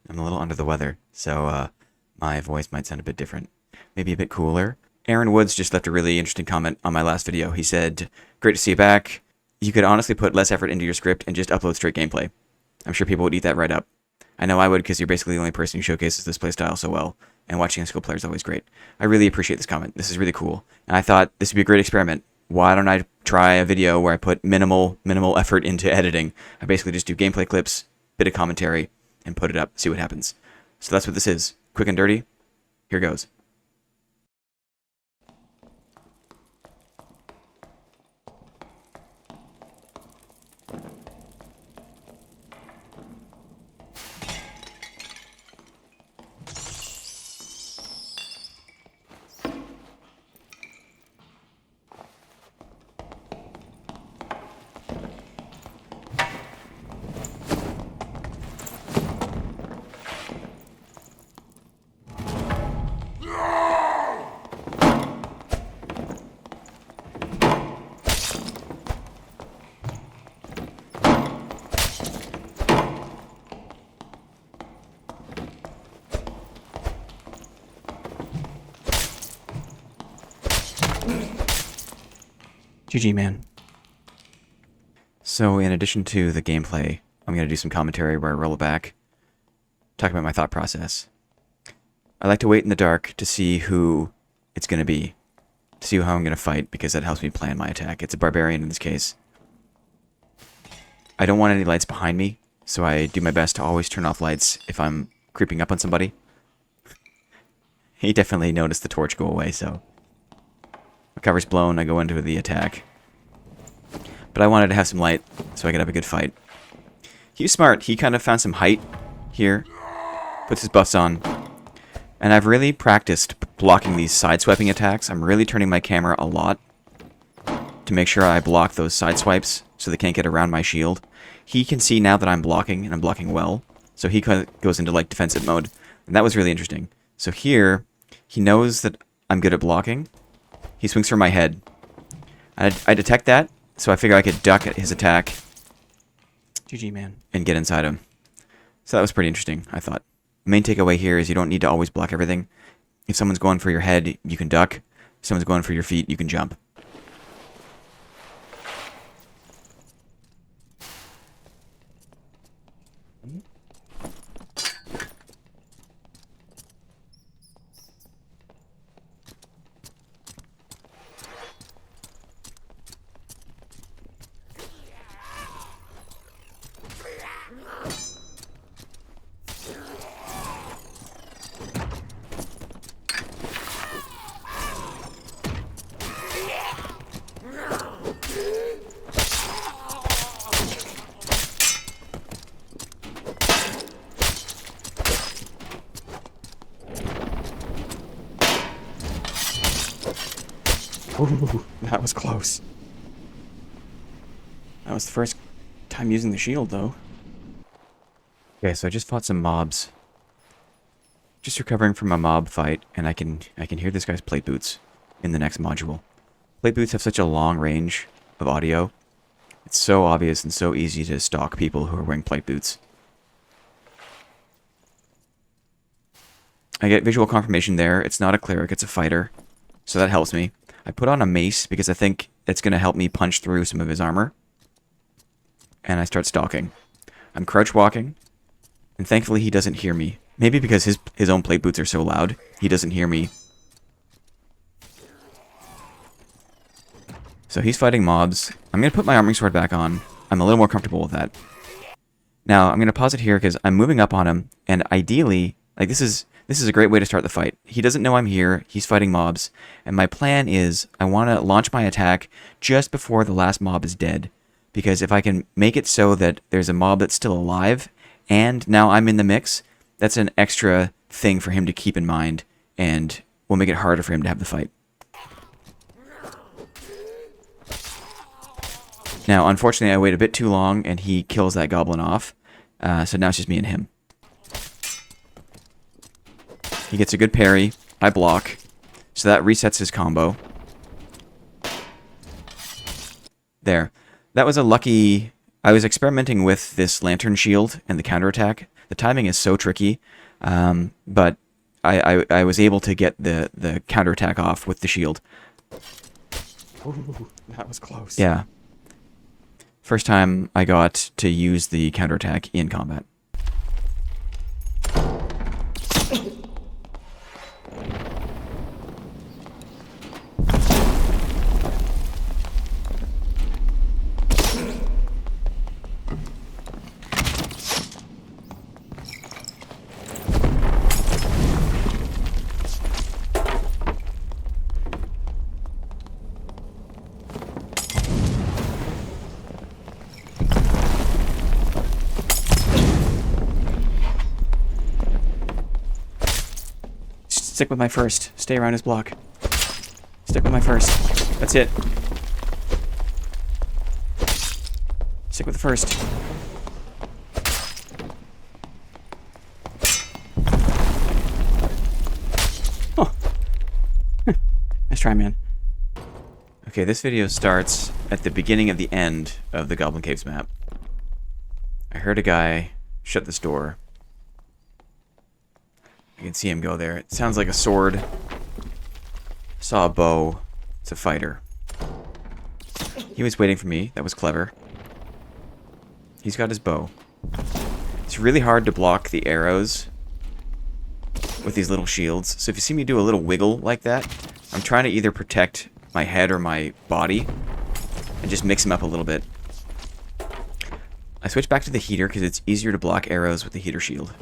I'm a little under the weather, so my voice might sound a bit different. Maybe a bit cooler. Aaron Woods just left a really interesting comment on my last video. He said, "Great to see you back. You could honestly put less effort into your script and just upload straight gameplay. I'm sure people would eat that right up. I know I would because you're basically the only person who showcases this playstyle so well, and watching a skill player is always great." I really appreciate this comment. This is really cool. And I thought this would be a great experiment. Why don't I try a video where I put minimal effort into editing? I basically just do gameplay clips, bit of commentary, and put it up, see what happens. So that's what this is. Quick and dirty. Here goes. GG, man. So in addition to the gameplay, I'm going to do some commentary where I roll it back, talk about my thought process. I like to wait in the dark to see who it's going to be, to see how I'm going to fight, because that helps me plan my attack. It's a barbarian in this case. I don't want any lights behind me, so I do my best to always turn off lights if I'm creeping up on somebody. He definitely noticed the torch go away, so... My cover's blown, I go into the attack. But I wanted to have some light, so I could have a good fight. He was smart. He kind of found some height here. Puts his buffs on. And I've really practiced blocking these sideswiping attacks. I'm really turning my camera a lot to make sure I block those side swipes so they can't get around my shield. He can see now that I'm blocking, and I'm blocking well. So he kind of goes into like defensive mode. And that was really interesting. So here, he knows that I'm good at blocking. He swings for my head. I detect that, so I figure I could duck at his attack. GG, man. And get inside him. So that was pretty interesting, I thought. Main takeaway here is you don't need to always block everything. If someone's going for your head, you can duck. If someone's going for your feet, you can jump. Ooh, that was close. That was the first time using the shield, though. Okay, so I just fought some mobs. Just recovering from a mob fight, and I can hear this guy's plate boots in the next module. Plate boots have such a long range of audio. It's so obvious and so easy to stalk people who are wearing plate boots. I get visual confirmation there. It's not a cleric, it's a fighter. So that helps me. I put on a mace because I think it's going to help me punch through some of his armor. And I start stalking. I'm crouch walking. And thankfully he doesn't hear me. Maybe because his own plate boots are so loud, he doesn't hear me. So he's fighting mobs. I'm going to put my arming sword back on. I'm a little more comfortable with that. Now, I'm going to pause it here because I'm moving up on him. And ideally, like this is a great way to start the fight. He doesn't know I'm here. He's fighting mobs. And my plan is I want to launch my attack just before the last mob is dead. Because if I can make it so that there's a mob that's still alive, and now I'm in the mix, that's an extra thing for him to keep in mind, and will make it harder for him to have the fight. Now, unfortunately, I wait a bit too long, and he kills that goblin off. So now it's just me and him. He gets a good parry. I block. So that resets his combo. There. That was a lucky... I was experimenting with this lantern shield and the counterattack. The timing is so tricky, but I was able to get the counterattack off with the shield. Ooh, that was close. Yeah. First time I got to use the counterattack in combat. Stick with my first. Stay around his block. Stick with my first. That's it. Stick with the first. Oh. Nice try, man. Okay, this video starts at the beginning of the end of the Goblin Caves map. I heard a guy shut this door. I can see him go there. It sounds like a sword. Saw a bow. It's a fighter. He was waiting for me. That was clever. He's got his bow. It's really hard to block the arrows with these little shields. So if you see me do a little wiggle like that, I'm trying to either protect my head or my body and just mix them up a little bit. I switch back to the heater because it's easier to block arrows with the heater shield.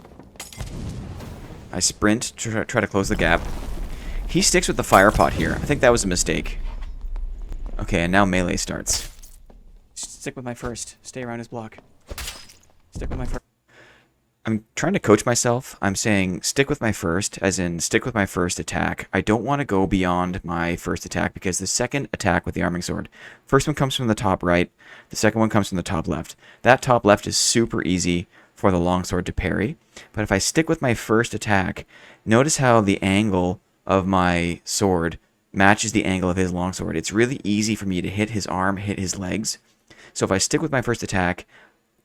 I sprint to try to close the gap. He sticks with the fire pot here. I think that was a mistake. Okay, and now melee starts. Stick with my first. Stay around his block. Stick with my first. I'm trying to coach myself. I'm saying stick with my first, as in stick with my first attack. I don't want to go beyond my first attack because the second attack with the arming sword, first one comes from the top right, the second one comes from the top left. That top left is super easy for the longsword to parry. But if I stick with my first attack, notice how the angle of my sword matches the angle of his longsword. It's really easy for me to hit his arm, hit his legs. So if I stick with my first attack,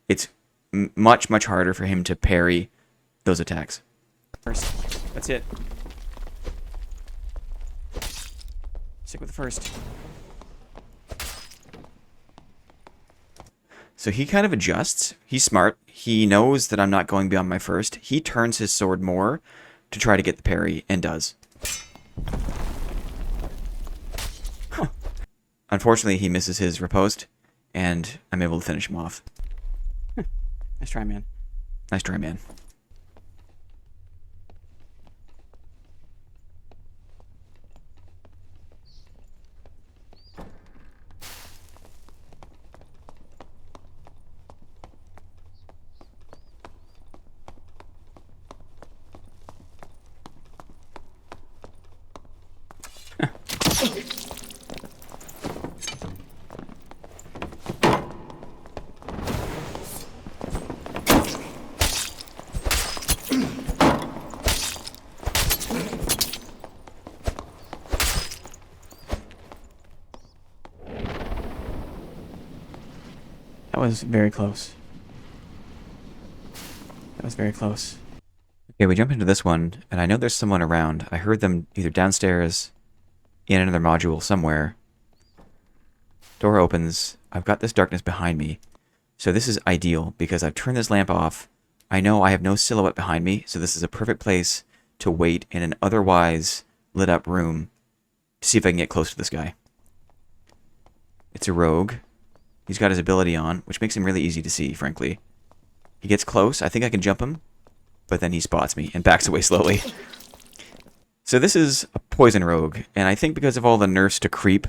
it's much, much harder for him to parry those attacks. First. That's it. Stick with the first. So he kind of adjusts. He's smart. He knows that I'm not going beyond my first. He turns his sword more to try to get the parry, and does. Huh. Unfortunately, he misses his riposte, and I'm able to finish him off. Nice try, man. Nice try, man. That was very close. That was very close. Okay, we jump into this one, and I know there's someone around. I heard them either downstairs, in another module somewhere. Door opens. I've got this darkness behind me. So this is ideal, because I've turned this lamp off. I know I have no silhouette behind me, so this is a perfect place to wait in an otherwise lit up room to see if I can get close to this guy. It's a rogue. He's got his ability on, which makes him really easy to see, frankly. He gets close. I think I can jump him, but then he spots me and backs away slowly. So this is a poison rogue, and I think because of all the nerfs to creep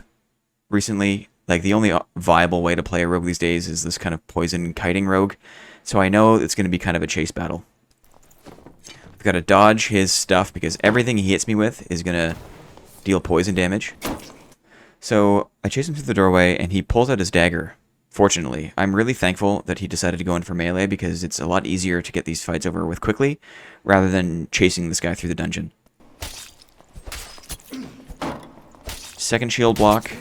recently, like the only viable way to play a rogue these days is this kind of poison kiting rogue. So I know it's going to be kind of a chase battle. I've got to dodge his stuff because everything he hits me with is going to deal poison damage. So I chase him through the doorway, and he pulls out his dagger. Fortunately, I'm really thankful that he decided to go in for melee because it's a lot easier to get these fights over with quickly rather than chasing this guy through the dungeon. Second shield block.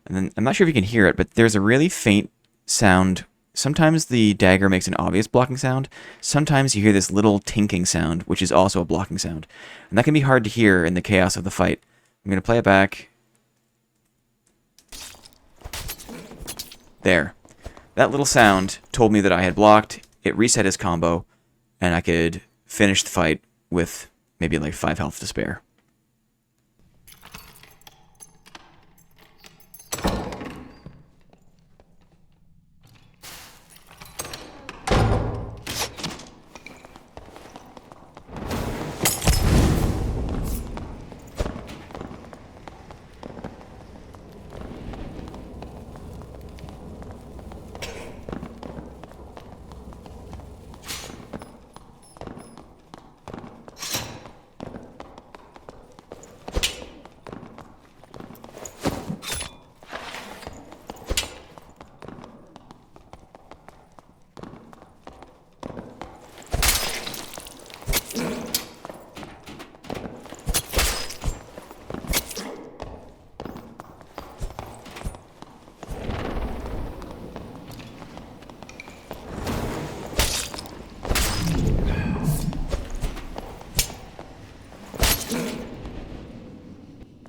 And then, I'm not sure if you can hear it, but there's a really faint sound sometimes the dagger makes an obvious blocking sound. Sometimes you hear this little tinking sound, which is also a blocking sound. And that can be hard to hear in the chaos of the fight. I'm going to play it back. There. That little sound told me that I had blocked. It reset his combo, and I could finish the fight with maybe like 5 health to spare.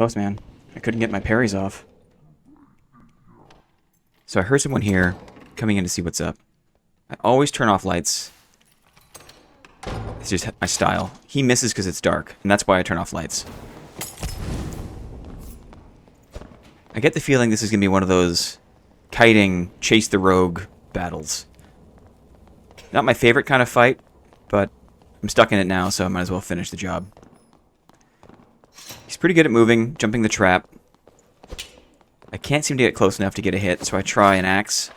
Close, man. I couldn't get my parries off. So I heard someone here coming in to see what's up. I always turn off lights. It's just my style. He misses because it's dark, and that's why I turn off lights. I get the feeling this is going to be one of those kiting, chase the rogue battles. Not my favorite kind of fight, but I'm stuck in it now, so I might as well finish the job. He's pretty good at moving, jumping the trap. I can't seem to get close enough to get a hit, so I try an axe.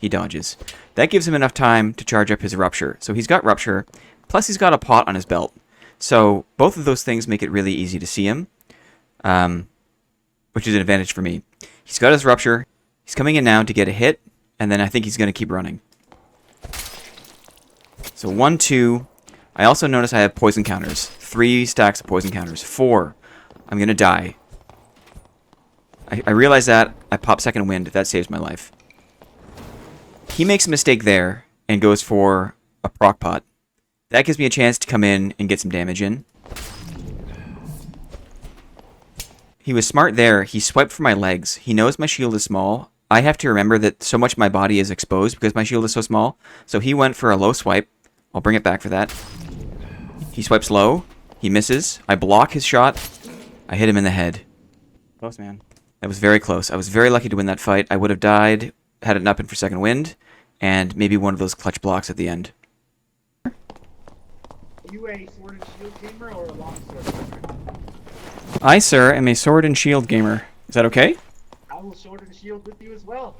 He dodges. That gives him enough time to charge up his rupture. So he's got rupture, plus he's got a pot on his belt. So both of those things make it really easy to see him, which is an advantage for me. He's got his rupture. He's coming in now to get a hit, and then I think he's going to keep running. So 1, 2. I also notice I have poison counters. 3 stacks of poison counters. 4. I'm going to die. I realize that. I pop second wind. That saves my life. He makes a mistake there and goes for a proc pot. That gives me a chance to come in and get some damage in. He was smart there. He swiped for my legs. He knows my shield is small. I have to remember that so much of my body is exposed because my shield is so small. So he went for a low swipe. I'll bring it back for that. He swipes low. He misses. I block his shot. I hit him in the head. Close, man. That was very close. I was very lucky to win that fight. I would have died had it not been for second wind, and maybe one of those clutch blocks at the end. Are you a sword and shield gamer or a longsword gamer? I, sir, am a sword and shield gamer. Is that okay? I will sword and shield with you as well.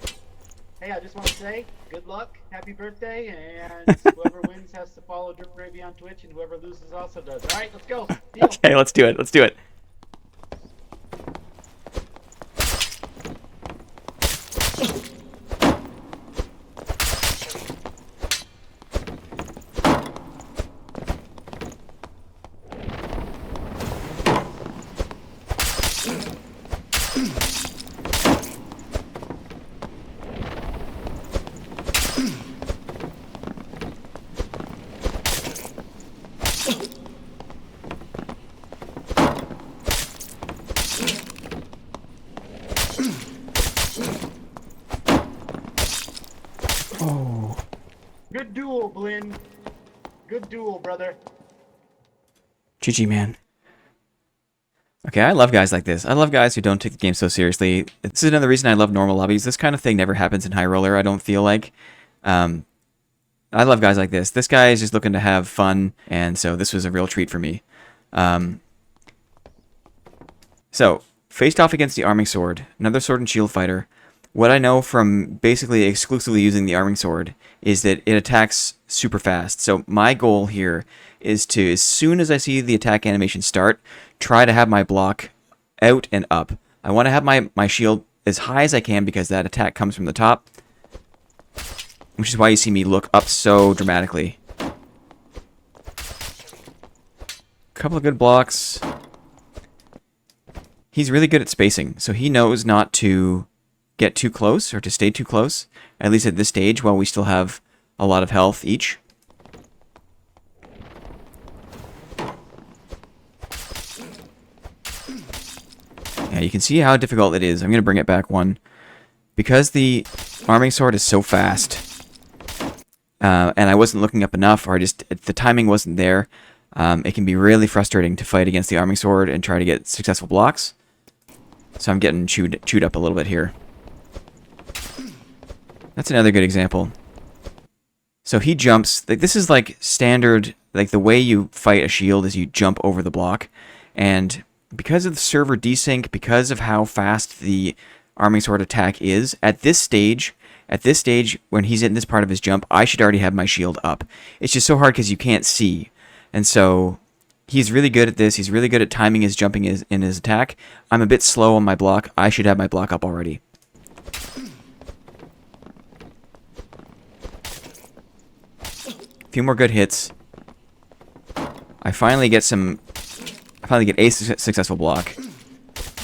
Hey, I just want to say, good luck, happy birthday, and whoever wins has to follow Drip Gravy on Twitch, and whoever loses also does. Alright, let's go. Deal. Okay, let's do it. Let's do it. Oh. Good duel, Blinn. Good duel, brother. GG, man. Okay, I love guys like this. I love guys who don't take the game so seriously. This is another reason I love normal lobbies. This kind of thing never happens in High Roller, I don't feel like. I love guys like this. This guy is just looking to have fun, and so this was a real treat for me. So, faced off against the Arming Sword, another sword and shield fighter. What I know from basically exclusively using the Arming Sword is that it attacks super fast. So my goal here is to, as soon as I see the attack animation start, try to have my block out and up. I want to have my shield as high as I can because that attack comes from the top, which is why you see me look up so dramatically. Couple of good blocks. He's really good at spacing, so he knows not to get too close or to stay too close, at least at this stage while we still have a lot of health each. Yeah, you can see how difficult it is. I'm going to bring it back one. Because the arming sword is so fast, and I wasn't looking up enough, or the timing wasn't there, it can be really frustrating to fight against the arming sword and try to get successful blocks. So I'm getting chewed up a little bit here. That's another good example. So he jumps. Like, this is like standard, like the way you fight a shield is you jump over the block. And because of the server desync, because of how fast the arming sword attack is, at this stage, when he's in this part of his jump, I should already have my shield up. It's just so hard because you can't see. And so he's really good at this. He's really good at timing his jumping in his attack. I'm a bit slow on my block. I should have my block up already. A few more good hits. I finally get a successful block.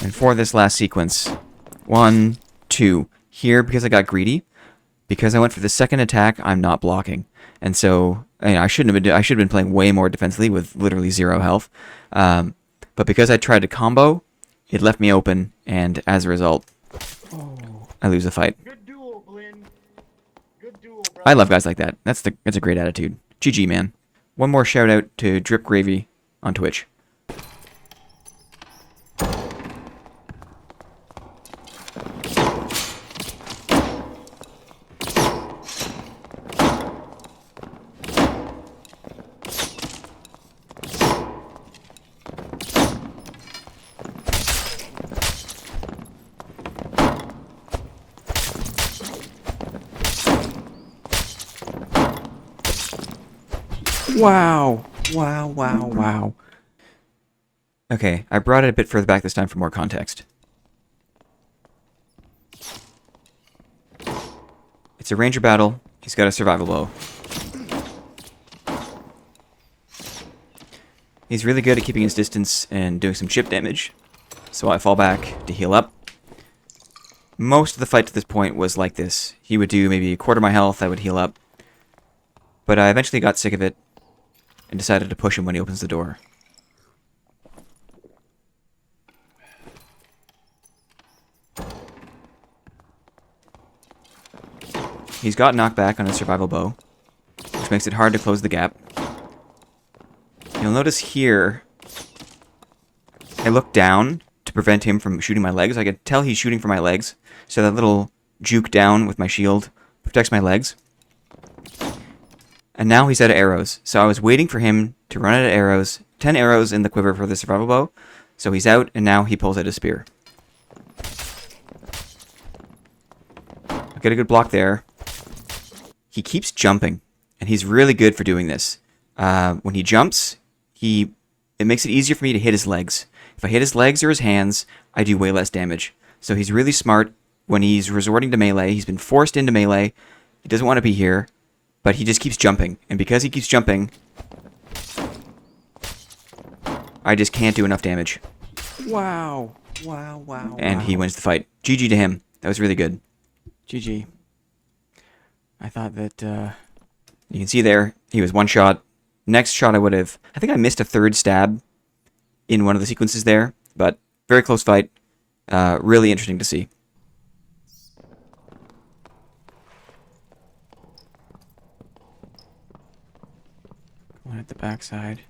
And for this last sequence, 1, 2. Here, because I got greedy, because I went for the second attack, I'm not blocking. And so, I should have been playing way more defensively with literally 0 health. But because I tried to combo, it left me open, and as a result, I lose the fight. Good duel, Blinn. Good duel, bro. I love guys like that. That's a great attitude. GG, man. One more shout out to Drip Gravy on Twitch. Wow. Wow, wow, wow. Okay, I brought it a bit further back this time for more context. It's a ranger battle. He's got a survival bow. He's really good at keeping his distance and doing some chip damage, so I fall back to heal up. Most of the fight to this point was like this. He would do maybe a quarter of my health, I would heal up. But I eventually got sick of it and decided to push him when he opens the door. He's got knockback on his survival bow, which makes it hard to close the gap. You'll notice here, I look down to prevent him from shooting my legs. I can tell he's shooting for my legs, so that little juke down with my shield protects my legs. And now he's out of arrows, so I was waiting for him to run out of arrows. 10 arrows in the quiver for the survival bow, so he's out, and now he pulls out his spear. I get a good block there. He keeps jumping, and he's really good for doing this. When he jumps, it makes it easier for me to hit his legs. If I hit his legs or his hands, I do way less damage. So he's really smart when he's resorting to melee. He's been forced into melee. He doesn't want to be here, but he just keeps jumping. And because he keeps jumping, I just can't do enough damage. Wow. Wow, wow, And wow. he wins the fight. GG to him. That was really good. GG. I thought that, You can see there, he was one shot. Next shot I think I missed a third stab in one of the sequences there, but very close fight. Really interesting to see. one at the backside.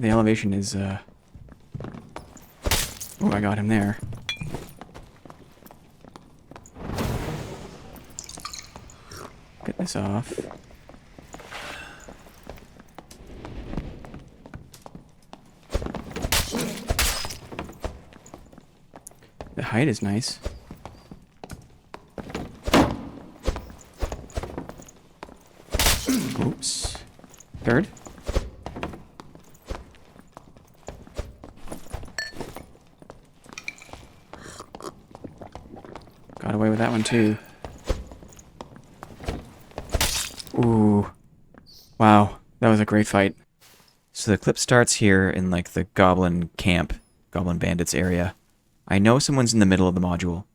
The elevation is, Oh, I got him there. Get this off. The height is nice. Oops. Third. Got away with that one too. Ooh. Wow. That was a great fight. So the clip starts here in like the goblin camp, goblin bandits area. I know someone's in the middle of the module.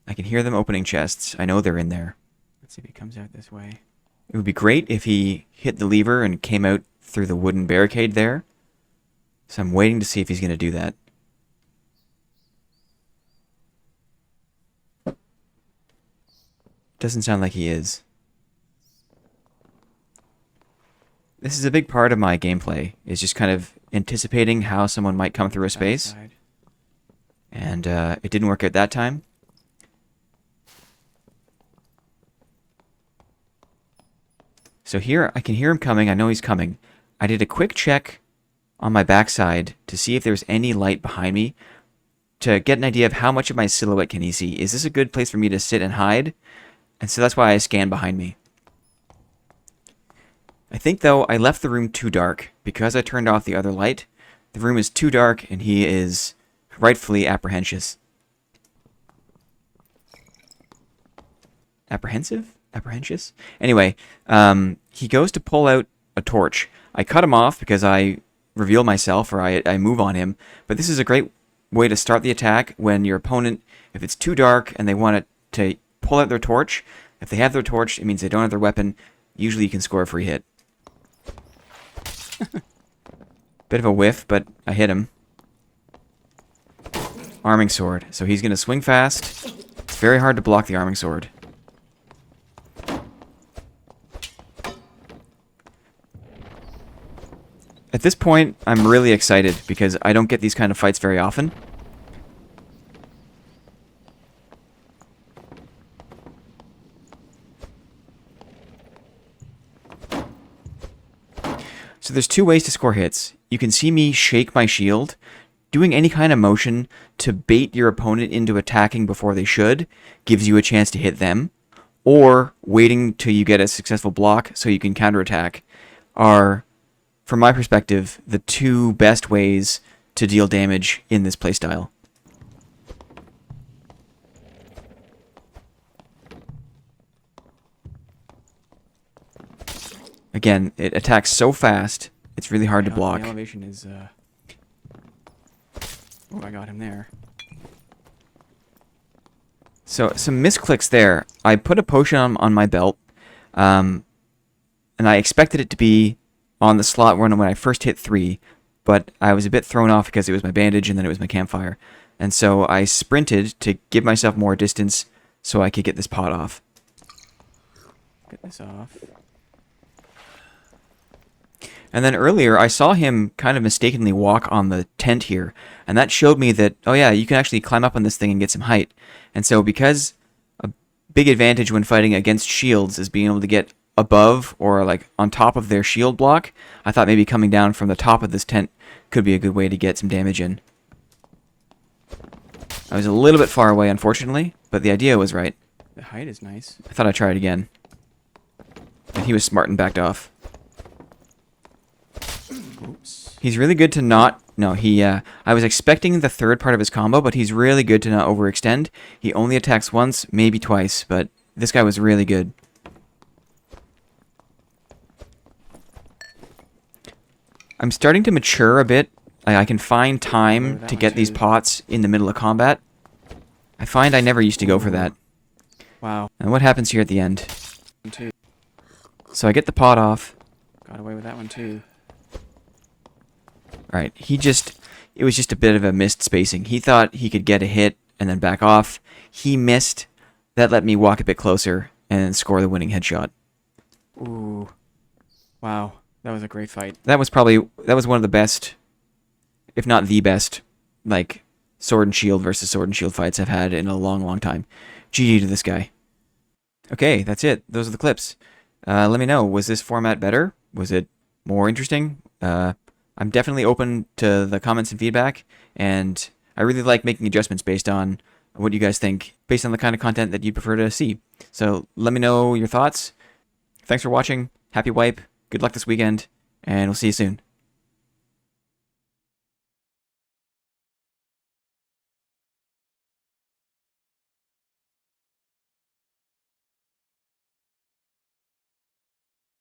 I can hear them opening chests. I know they're in there. Let's see if he comes out this way. It would be great if he hit the lever and came out through the wooden barricade there. So I'm waiting to see if he's going to do that. Doesn't sound like he is. This is a big part of my gameplay, is just kind of anticipating how someone might come through a space. Outside. And it didn't work out that time. So here, I can hear him coming. I know he's coming. I did a quick check on my backside to see if there's any light behind me to get an idea of how much of my silhouette can he see. Is this a good place for me to sit and hide? And so that's why I scanned behind me. I think, though, I left the room too dark. Because I turned off the other light, the room is too dark and he is rightfully apprehensive. Apprehensive? Apprehensive? Anyway, he goes to pull out a torch. I cut him off because I reveal myself, or I move on him. But this is a great way to start the attack when your opponent, if it's too dark and they want it to pull out their torch, if they have their torch, it means they don't have their weapon. Usually you can score a free hit. Bit of a whiff, but I hit him. Arming sword. So he's going to swing fast. It's very hard to block the arming sword. At this point, I'm really excited because I don't get these kind of fights very often. So there's two ways to score hits. You can see me shake my shield. Doing any kind of motion to bait your opponent into attacking before they should gives you a chance to hit them. Or waiting till you get a successful block so you can counterattack are, from my perspective, the two best ways to deal damage in this playstyle. Again, it attacks so fast, it's really hard to block. The elevation is, Oh, I got him there. So, some misclicks there. I put a potion on my belt, and I expected it to be on the slot when I first hit 3, but I was a bit thrown off because it was my bandage and then it was my campfire. And so I sprinted to give myself more distance so I could get this pot off. Get this off. And then earlier, I saw him kind of mistakenly walk on the tent here, and that showed me that, oh yeah, you can actually climb up on this thing and get some height. And so because a big advantage when fighting against shields is being able to get above or like on top of their shield block, I thought maybe coming down from the top of this tent could be a good way to get some damage in. I was a little bit far away, unfortunately, but the idea was right. The height is nice. I thought I'd try it again. And he was smart and backed off. Oops. He's really good to not... No, I was expecting the third part of his combo, but he's really good to not overextend. He only attacks once, maybe twice, but this guy was really good. I'm starting to mature a bit. I can find time to get these pots in the middle of combat. I find I never used to go for that. Wow. And what happens here at the end? Two. So I get the pot off. Got away with that one too. Alright, it was just a bit of a missed spacing. He thought he could get a hit and then back off. He missed. That let me walk a bit closer and score the winning headshot. Ooh. Wow. That was a great fight. That was one of the best, if not the best, like sword and shield versus sword and shield fights I've had in a long, long time. GG to this guy. Okay, that's it. Those are the clips. Let me know, was this format better? Was it more interesting? I'm definitely open to the comments and feedback, and I really like making adjustments based on what you guys think, based on the kind of content that you'd prefer to see. So let me know your thoughts. Thanks for watching. Happy wipe. Good luck this weekend, and we'll see you soon.